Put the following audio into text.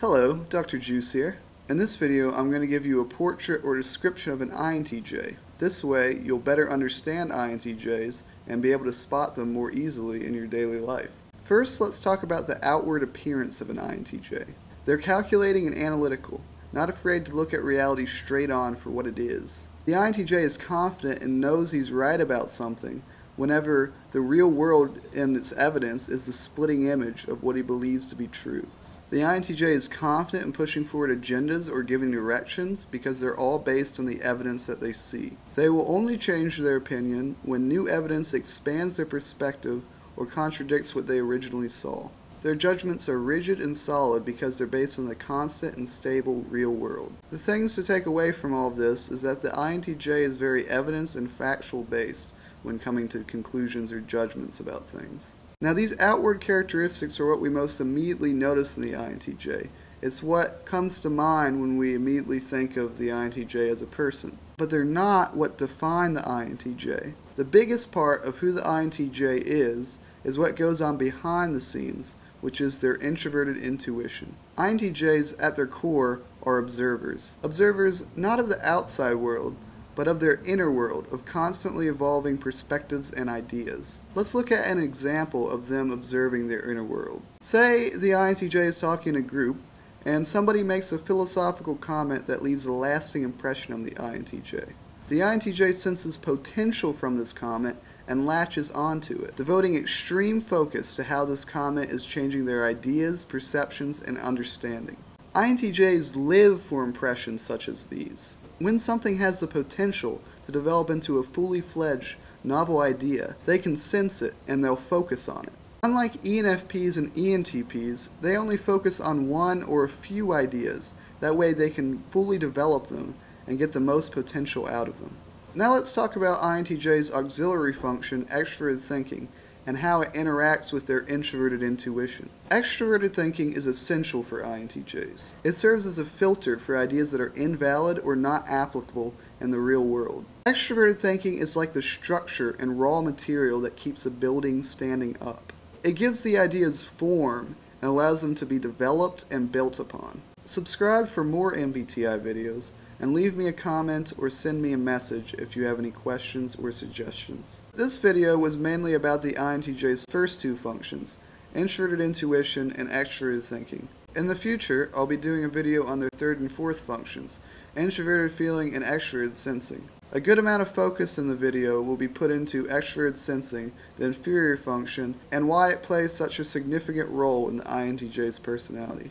Hello, Dr. Juice here. In this video, I'm going to give you a portrait or description of an INTJ. This way, you'll better understand INTJs and be able to spot them more easily in your daily life. First, let's talk about the outward appearance of an INTJ. They're calculating and analytical, not afraid to look at reality straight on for what it is. The INTJ is confident and knows he's right about something whenever the real world and its evidence is the splitting image of what he believes to be true. The INTJ is confident in pushing forward agendas or giving directions because they're all based on the evidence that they see. They will only change their opinion when new evidence expands their perspective or contradicts what they originally saw. Their judgments are rigid and solid because they're based on the constant and stable real world. The things to take away from all of this is that the INTJ is very evidence and factual based when coming to conclusions or judgments about things. Now, these outward characteristics are what we most immediately notice in the INTJ. It's what comes to mind when we immediately think of the INTJ as a person. But they're not what define the INTJ. The biggest part of who the INTJ is what goes on behind the scenes, which is their introverted intuition. INTJs at their core are observers. Observers not of the outside world, but of their inner world of constantly evolving perspectives and ideas. Let's look at an example of them observing their inner world. Say the INTJ is talking in a group and somebody makes a philosophical comment that leaves a lasting impression on the INTJ. The INTJ senses potential from this comment and latches onto it, devoting extreme focus to how this comment is changing their ideas, perceptions, and understanding. INTJs live for impressions such as these. When something has the potential to develop into a fully fledged, novel idea, they can sense it and they'll focus on it. Unlike ENFPs and ENTPs, they only focus on one or a few ideas. That way they can fully develop them and get the most potential out of them. Now let's talk about INTJ's auxiliary function, extroverted thinking, and how it interacts with their introverted intuition. Extroverted thinking is essential for INTJs. It serves as a filter for ideas that are invalid or not applicable in the real world. Extroverted thinking is like the structure and raw material that keeps a building standing up. It gives the ideas form and allows them to be developed and built upon. Subscribe for more MBTI videos, and leave me a comment or send me a message if you have any questions or suggestions. This video was mainly about the INTJ's first two functions, introverted intuition and extroverted thinking. In the future, I'll be doing a video on their third and fourth functions, introverted feeling and extroverted sensing. A good amount of focus in the video will be put into extroverted sensing, the inferior function, and why it plays such a significant role in the INTJ's personality.